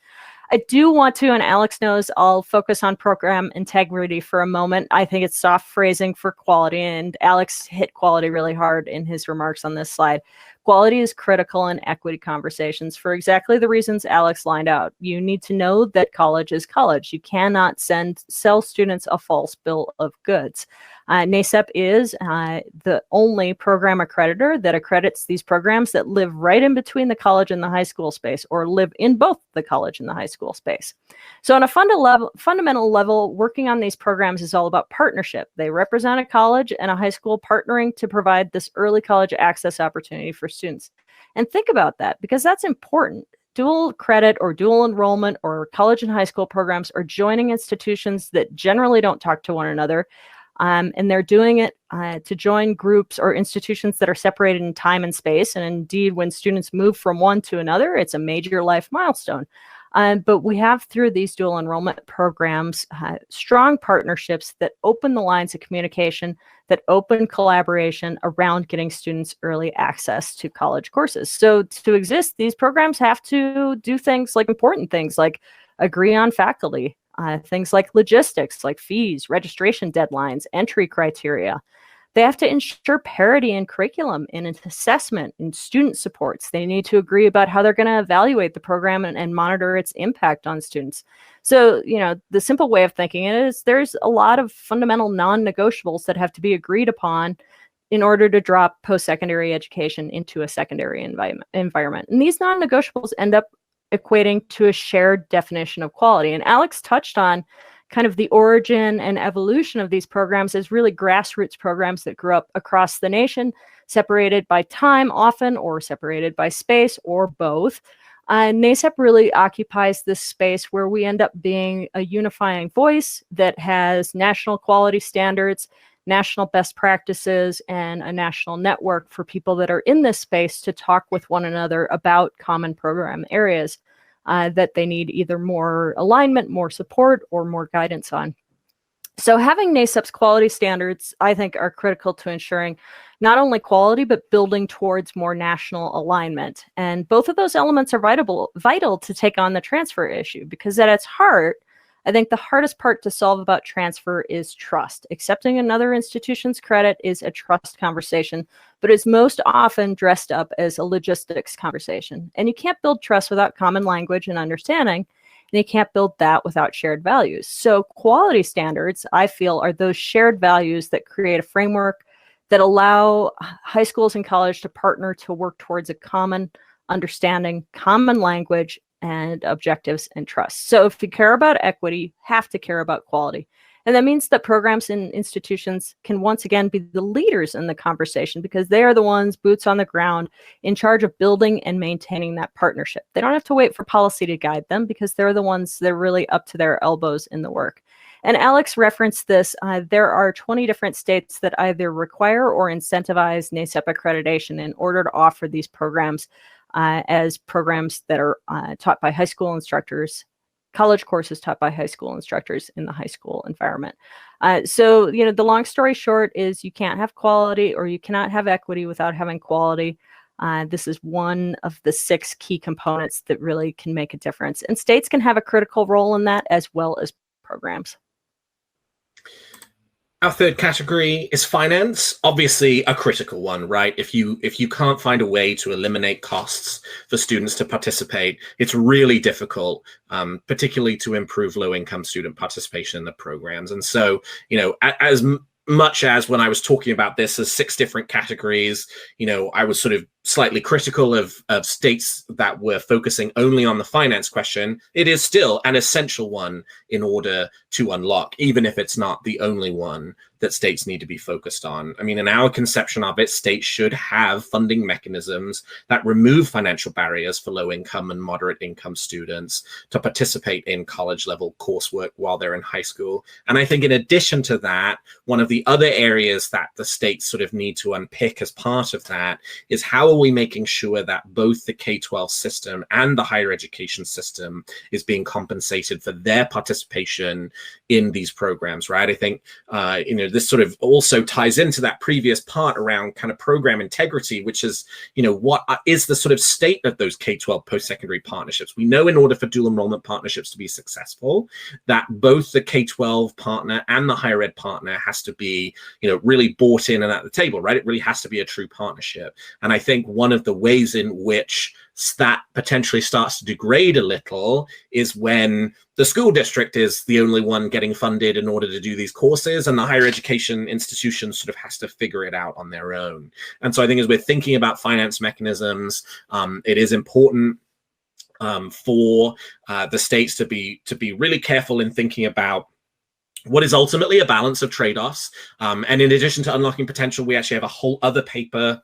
I do want to, and Alex knows, I'll focus on program integrity for a moment. I think it's soft phrasing for quality, and Alex hit quality really hard in his remarks on this slide. Quality is critical in equity conversations for exactly the reasons Alex lined out. You need to know that college is college. You cannot sell students a false bill of goods. NACEP is the only program accreditor that accredits these programs that live right in between the college and the high school space, or live in both the college and the high school space. So on a fundamental level, working on these programs is all about partnership. They represent a college and a high school partnering to provide this early college access opportunity for students. And think about that, because that's important. Dual credit or dual enrollment or college and high school programs are joining institutions that generally don't talk to one another. And they're doing it to join groups or institutions that are separated in time and space. And indeed, when students move from one to another, it's a major life milestone. But we have, through these dual enrollment programs, strong partnerships that open the lines of communication, that open collaboration around getting students early access to college courses. So to exist, these programs have to do things like important things like agree on faculty, things like logistics, like fees, registration deadlines, entry criteria. They have to ensure parity in curriculum, in assessment, in student supports. They need to agree about how they're going to evaluate the program and monitor its impact on students. So, the simple way of thinking it is there's a lot of fundamental non-negotiables that have to be agreed upon in order to drop post-secondary education into a secondary environment. And these non-negotiables end up equating to a shared definition of quality. And Alex touched on kind of the origin and evolution of these programs as really grassroots programs that grew up across the nation, separated by time often, or separated by space, or both. NACEP really occupies this space where we end up being a unifying voice that has national quality standards, national best practices, and a national network for people that are in this space to talk with one another about common program areas that they need either more alignment, more support, or more guidance on. So having NACEP's quality standards, I think, are critical to ensuring not only quality, but building towards more national alignment. And both of those elements are vital to take on the transfer issue, because at its heart, I think the hardest part to solve about transfer is trust. Accepting another institution's credit is a trust conversation, but is most often dressed up as a logistics conversation. And you can't build trust without common language and understanding, and you can't build that without shared values. So quality standards, I feel, are those shared values that create a framework that allow high schools and college to partner to work towards a common understanding, common language, and objectives and trust. So if you care about equity, you have to care about quality. And that means that programs and institutions can once again be the leaders in the conversation, because they are the ones, boots on the ground, in charge of building and maintaining that partnership. They don't have to wait for policy to guide them, because they're the ones that are really up to their elbows in the work. And Alex referenced this. There are 20 different states that either require or incentivize NACEP accreditation in order to offer these programs as programs that are taught by high school instructors, college courses taught by high school instructors in the high school environment. So, the long story short is you can't have quality, or you cannot have equity without having quality. This is one of the 6 key components that really can make a difference. And states can have a critical role in that, as well as programs. Our third category is finance, obviously a critical one, right? If you can't find a way to eliminate costs for students to participate, it's really difficult, particularly to improve low-income student participation in the programs. And so, as much as when I was talking about this as 6 different categories, I was sort of slightly critical of states that were focusing only on the finance question, it is still an essential one in order to unlock, even if it's not the only one that states need to be focused on. I mean, in our conception of it, states should have funding mechanisms that remove financial barriers for low income and moderate income students to participate in college level coursework while they're in high school. And I think in addition to that, one of the other areas that the states sort of need to unpick as part of that is how are we making sure that both the K-12 system and the higher education system is being compensated for their participation in these programs, right? I think, this sort of also ties into that previous part around kind of program integrity, which is, what is the sort of state of those K-12 post-secondary partnerships? We know in order for dual enrollment partnerships to be successful, that both the K-12 partner and the higher ed partner has to be, really bought in and at the table, right? It really has to be a true partnership. And I think one of the ways in which that potentially starts to degrade a little is when the school district is the only one getting funded in order to do these courses, and the higher education institution sort of has to figure it out on their own. And so I think as we're thinking about finance mechanisms, it is important for the states to be really careful in thinking about what is ultimately a balance of trade-offs. And in addition to unlocking potential, we actually have a whole other paper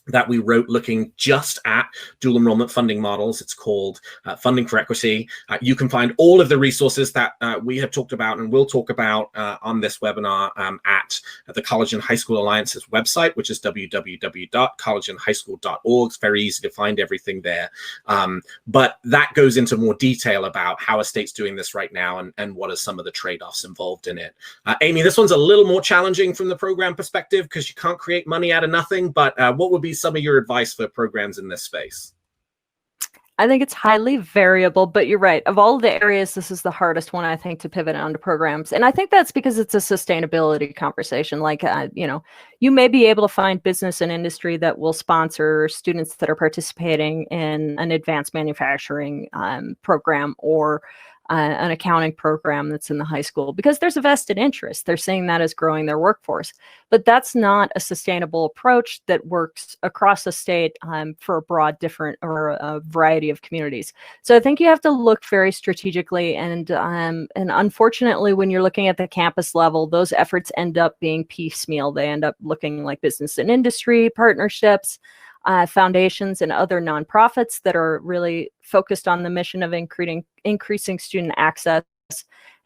that we wrote looking just at dual enrollment funding models. It's called Funding for Equity. You can find all of the resources that we have talked about and will talk about on this webinar at the College and High School Alliance's website, which is www.collegeandhighschool.org. It's very easy to find everything there. But that goes into more detail about how a state's doing this right now and what are some of the trade-offs involved in it. Amy, this one's a little more challenging from the program perspective because you can't create money out of nothing, but what would be some of your advice for programs in this space? I think it's highly variable, but you're right. Of all the areas, this is the hardest one, I think, to pivot onto programs. And I think that's because it's a sustainability conversation. Like, you may be able to find business and industry that will sponsor students that are participating in an advanced manufacturing program or an accounting program that's in the high school because there's a vested interest. They're seeing that as growing their workforce. But that's not a sustainable approach that works across the state for a broad different or a variety of communities. So I think you have to look very strategically, and unfortunately, when you're looking at the campus level, those efforts end up being piecemeal. They end up looking like business and industry partnerships, foundations and other nonprofits that are really focused on the mission of increasing student access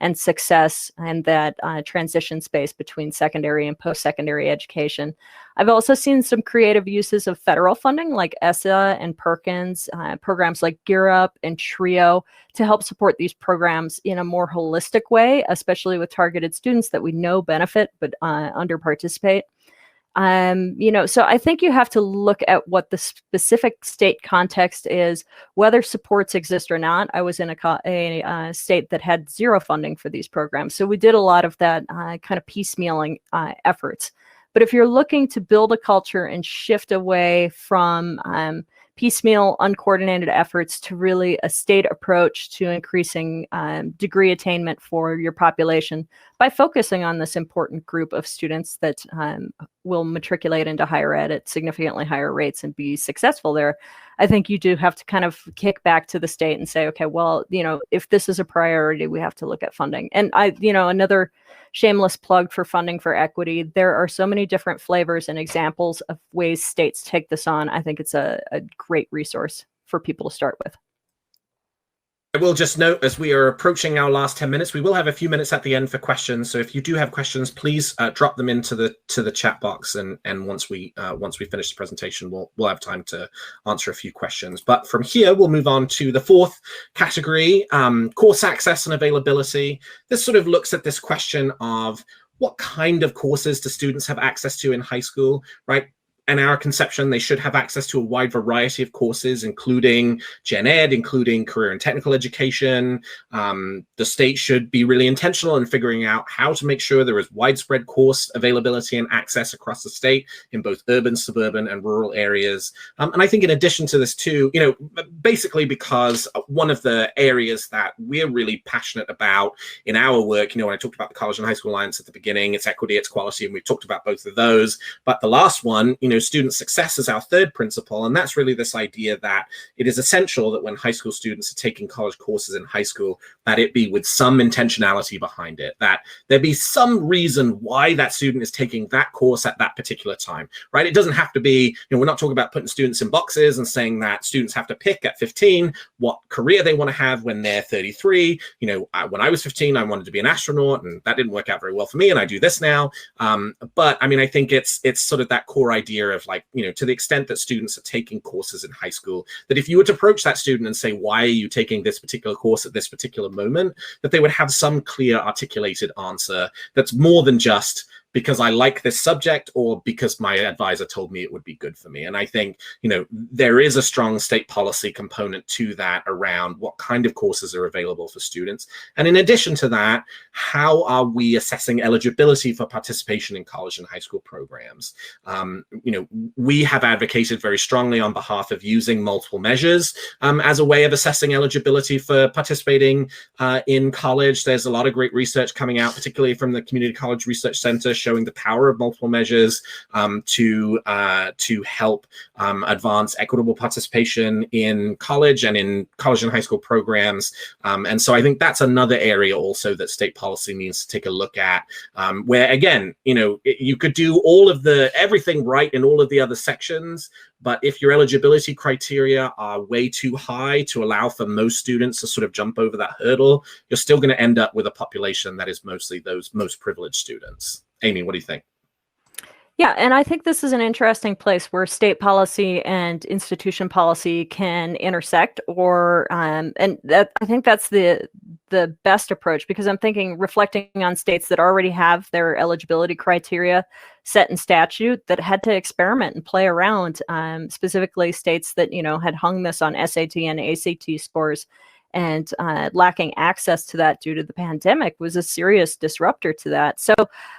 and success and that transition space between secondary and post-secondary education. I've also seen some creative uses of federal funding like ESSA and Perkins, programs like Gear Up and TRIO to help support these programs in a more holistic way, especially with targeted students that we know benefit but under participate. So I think you have to look at what the specific state context is, whether supports exist or not. I was in a state that had zero funding for these programs. So we did a lot of that kind of piecemealing efforts. But if you're looking to build a culture and shift away from piecemeal, uncoordinated efforts to really a state approach to increasing degree attainment for your population by focusing on this important group of students that will matriculate into higher ed at significantly higher rates and be successful there, I think you do have to kind of kick back to the state and say, okay, well, if this is a priority, we have to look at funding. And another shameless plug for Funding for Equity. There are so many different flavors and examples of ways states take this on. I think it's a great resource for people to start with. I will just note, as we are approaching our last 10 minutes, we will have a few minutes at the end for questions. So if you do have questions, please drop them into the chat box, and once we finish the presentation, we'll have time to answer a few questions. But from here, we'll move on to the fourth category, course access and availability. This sort of looks at this question of what kind of courses do students have access to in high school, right? in our conception, they should have access to a wide variety of courses, including gen ed, including career and technical education. The state should be really intentional in figuring out how to make sure there is widespread course availability and access across the state in both urban, suburban, and rural areas. And I think in addition to this too, basically because one of the areas that we're really passionate about in our work, when I talked about the College and High School Alliance at the beginning, it's equity, it's quality, and we've talked about both of those. But the last one, student success is our third principle. And that's really this idea that it is essential that when high school students are taking college courses in high school, that it be with some intentionality behind it, that there be some reason why that student is taking that course at that particular time, right? It doesn't have to be, we're not talking about putting students in boxes and saying that students have to pick at 15 what career they want to have when they're 33. When I was 15, I wanted to be an astronaut, and that didn't work out very well for me, and I do this now. But I mean, I think it's sort of that core idea of like, to the extent that students are taking courses in high school, that if you were to approach that student and say, why are you taking this particular course at this particular moment, that they would have some clear articulated answer that's more than just because I like this subject or because my advisor told me it would be good for me. And I think, there is a strong state policy component to that around what kind of courses are available for students. And in addition to that, how are we assessing eligibility for participation in college and high school programs? We have advocated very strongly on behalf of using multiple measures as a way of assessing eligibility for participating in college. There's a lot of great research coming out, particularly from the Community College Research Center, showing the power of multiple measures to help advance equitable participation in college and in college and high school programs. And so I think that's another area also that state policy needs to take a look at, where again, you could do everything right in all of the other sections, but if your eligibility criteria are way too high to allow for most students to sort of jump over that hurdle, you're still going to end up with a population that is mostly those most privileged students. Amy, what do you think? Yeah, and I think this is an interesting place where state policy and institution policy can intersect, and that I think that's the best approach, because I'm thinking, reflecting on states that already have their eligibility criteria set in statute, that had to experiment and play around, specifically states that had hung this on SAT and ACT scores, and lacking access to that due to the pandemic was a serious disruptor to that. So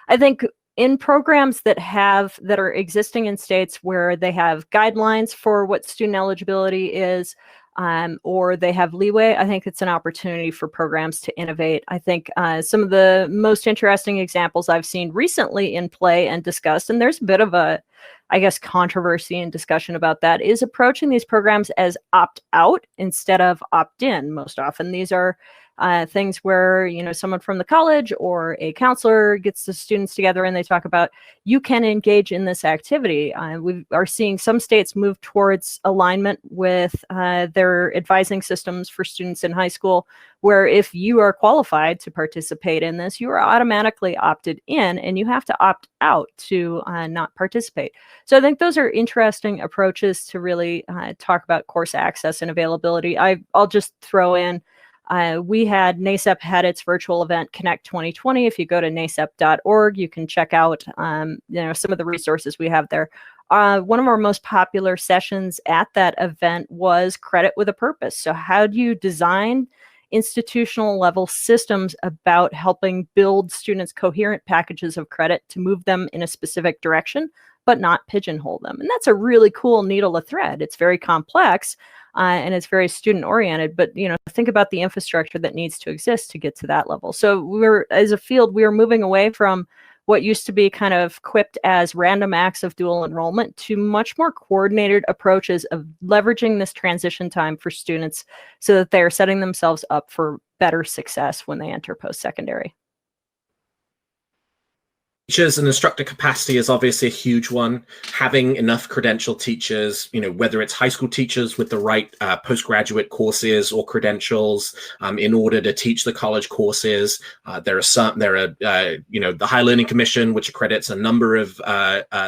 I think in programs that are existing in states where they have guidelines for what student eligibility is, or they have leeway, I think it's an opportunity for programs to innovate. I think some of the most interesting examples I've seen recently in play and discussed, and there's a bit of a, controversy and discussion about that, is approaching these programs as opt-out instead of opt-in. Most often these are things where, someone from the college or a counselor gets the students together and they talk about, you can engage in this activity. We are seeing some states move towards alignment with their advising systems for students in high school, where if you are qualified to participate in this, you are automatically opted in and you have to opt out to not participate. So I think those are interesting approaches to really talk about course access and availability. I'll just throw in, NASEP had its virtual event Connect 2020. If you go to nasep.org, you can check out some of the resources we have there. One of our most popular sessions at that event was Credit with a Purpose. So how do you design institutional level systems about helping build students coherent packages of credit to move them in a specific direction, but not pigeonhole them? And that's a really cool needle to thread. It's very complex. And it's very student oriented, but think about the infrastructure that needs to exist to get to that level. So as a field, we are moving away from what used to be kind of quipped as random acts of dual enrollment to much more coordinated approaches of leveraging this transition time for students so that they are setting themselves up for better success when they enter post-secondary. Teachers and instructor capacity is obviously a huge one. Having enough credentialed teachers, whether it's high school teachers with the right postgraduate courses or credentials in order to teach the college courses. There are the Higher Learning Commission, which accredits a number of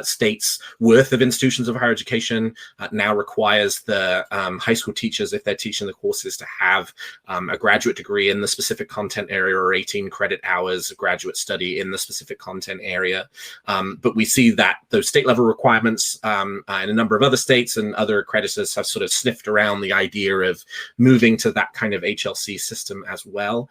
states worth of institutions of higher education, now requires the high school teachers, if they're teaching the courses, to have a graduate degree in the specific content area or 18 credit hours of graduate study in the specific content area. But we see that those state level requirements in a number of other states and other accreditors have sort of sniffed around the idea of moving to that kind of HLC system as well.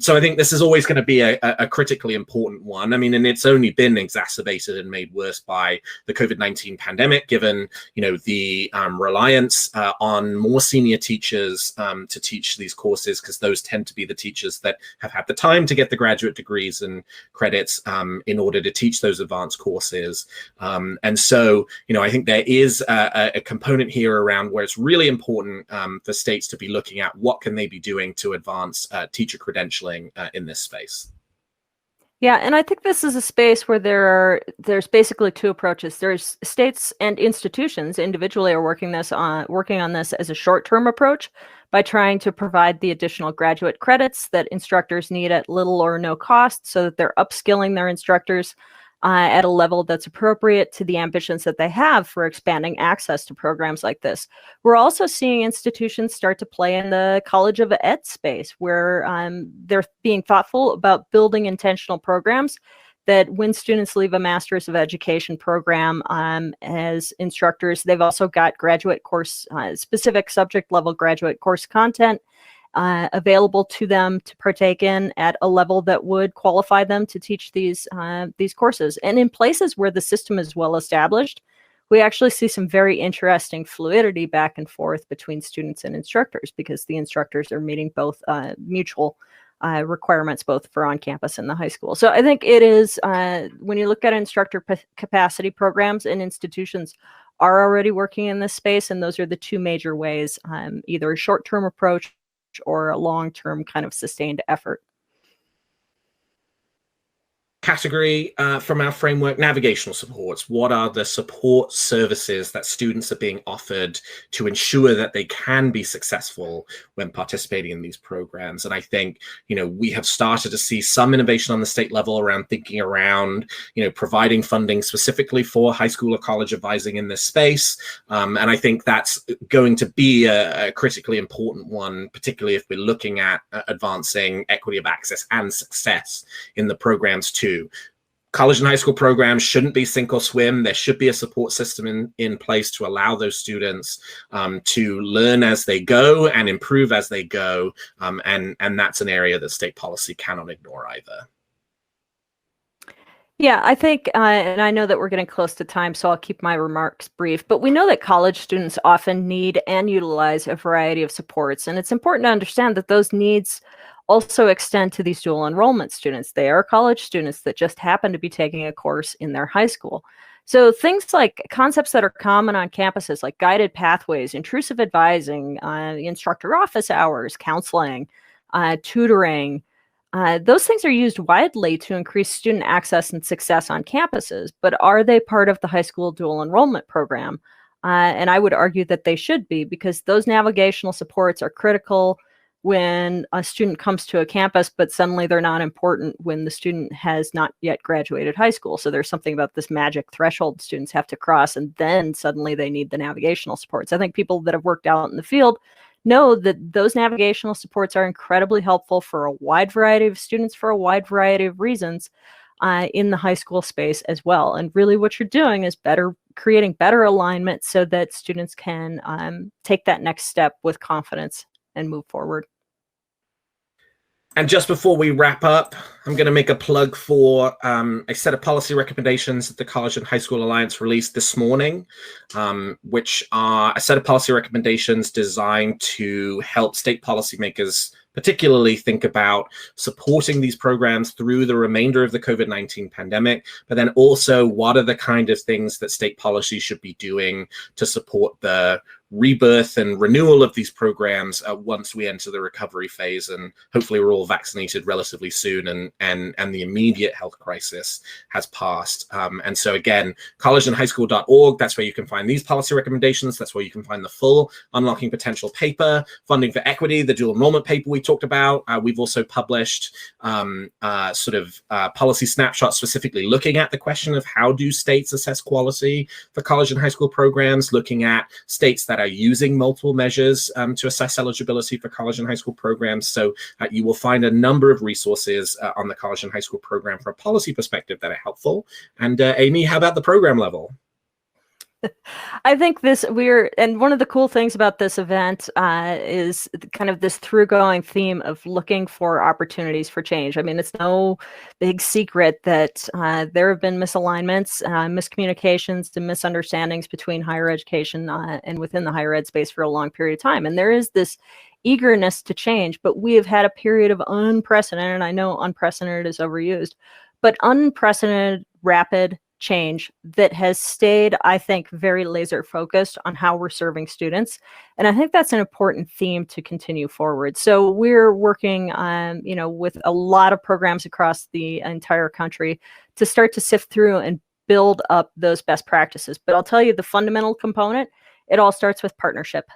So I think this is always going to be a critically important one. I mean, and it's only been exacerbated and made worse by the COVID-19 pandemic, given, you know, the reliance on more senior teachers to teach these courses, because those tend to be the teachers that have had the time to get the graduate degrees and credits in order to teach those advanced courses. And so, you know, I think there is a component here around where it's really important for states to be looking at what can they be doing to advance teacher credentialing in this space. Yeah, and I think this is a space where there's basically two approaches. There's states and institutions individually are working on this as a short-term approach by trying to provide the additional graduate credits that instructors need at little or no cost, so that they're upskilling their instructors at a level that's appropriate to the ambitions that they have for expanding access to programs like this. We're also seeing institutions start to play in the College of Ed space, where they're being thoughtful about building intentional programs that when students leave a Master's of Education program as instructors, they've also got graduate course, specific subject level graduate course content available to them to partake in at a level that would qualify them to teach these courses. And in places where the system is well established, we actually see some very interesting fluidity back and forth between students and instructors, because the instructors are meeting both mutual requirements, both for on-campus and the high school. So I think it is, when you look at instructor capacity programs, and institutions are already working in this space, and those are the two major ways, either a short-term approach or a long-term kind of sustained effort. Category from our framework, navigational supports. What are the support services that students are being offered to ensure that they can be successful when participating in these programs? And I think, you know, we have started to see some innovation on the state level around thinking around, you know, providing funding specifically for high school or college advising in this space. And I think that's going to be a critically important one, particularly if we're looking at advancing equity of access and success in the programs too. College and high school programs shouldn't be sink or swim. There should be a support system in place to allow those students to learn as they go and improve as they go. And that's an area that state policy cannot ignore either. Yeah, I think, and I know that we're getting close to time, so I'll keep my remarks brief, but we know that college students often need and utilize a variety of supports, and it's important to understand that those needs also extend to these dual enrollment students. They are college students that just happen to be taking a course in their high school. So things like concepts that are common on campuses, like guided pathways, intrusive advising, instructor office hours, counseling, tutoring, those things are used widely to increase student access and success on campuses, but are they part of the high school dual enrollment program? And I would argue that they should be, because those navigational supports are critical when a student comes to a campus, but suddenly they're not important when the student has not yet graduated high school. So there's something about this magic threshold students have to cross, and then suddenly they need the navigational supports. I think people that have worked out in the field know that those navigational supports are incredibly helpful for a wide variety of students for a wide variety of reasons in the high school space as well. And really what you're doing is creating better alignment so that students can take that next step with confidence and move forward. And just before we wrap up, I'm going to make a plug for a set of policy recommendations that the College and High School Alliance released this morning, which are a set of policy recommendations designed to help state policymakers particularly think about supporting these programs through the remainder of the COVID-19 pandemic, but then also what are the kind of things that state policy should be doing to support the rebirth and renewal of these programs once we enter the recovery phase, and hopefully we're all vaccinated relatively soon and the immediate health crisis has passed. And so again, collegeandhighschool.org, that's where you can find these policy recommendations. That's where you can find the full Unlocking Potential paper, Funding for Equity, the dual enrollment paper we talked about. We've also published policy snapshots specifically looking at the question of how do states assess quality for college and high school programs, looking at states that that are using multiple measures to assess eligibility for college and high school programs. So you will find a number of resources on the college and high school program from a policy perspective that are helpful. And Amy, how about the program level? I think and one of the cool things about this event is kind of this through-going theme of looking for opportunities for change. I mean, it's no big secret that there have been misalignments, miscommunications, and misunderstandings between higher education and within the higher ed space for a long period of time. And there is this eagerness to change, but we have had a period of unprecedented, and I know unprecedented is overused, but unprecedented rapid change that has stayed, I think, very laser focused on how we're serving students. And I think that's an important theme to continue forward. So we're working on, with a lot of programs across the entire country to start to sift through and build up those best practices. But I'll tell you the fundamental component, it all starts with partnership.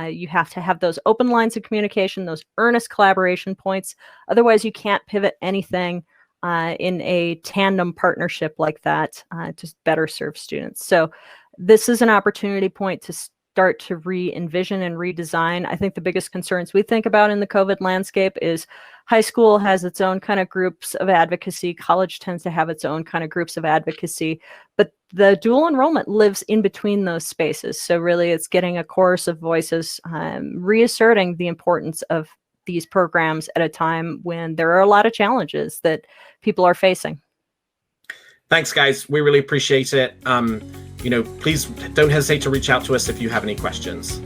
You have to have those open lines of communication, those earnest collaboration points. Otherwise, you can't pivot anything in a tandem partnership like that to better serve students. So this is an opportunity point to start to re-envision and redesign. I think the biggest concerns we think about in the COVID landscape is high school has its own kind of groups of advocacy. College tends to have its own kind of groups of advocacy, but the dual enrollment lives in between those spaces. So really it's getting a chorus of voices, reasserting the importance of these programs at a time when there are a lot of challenges that people are facing. Thanks, guys. We really appreciate it. Please don't hesitate to reach out to us if you have any questions.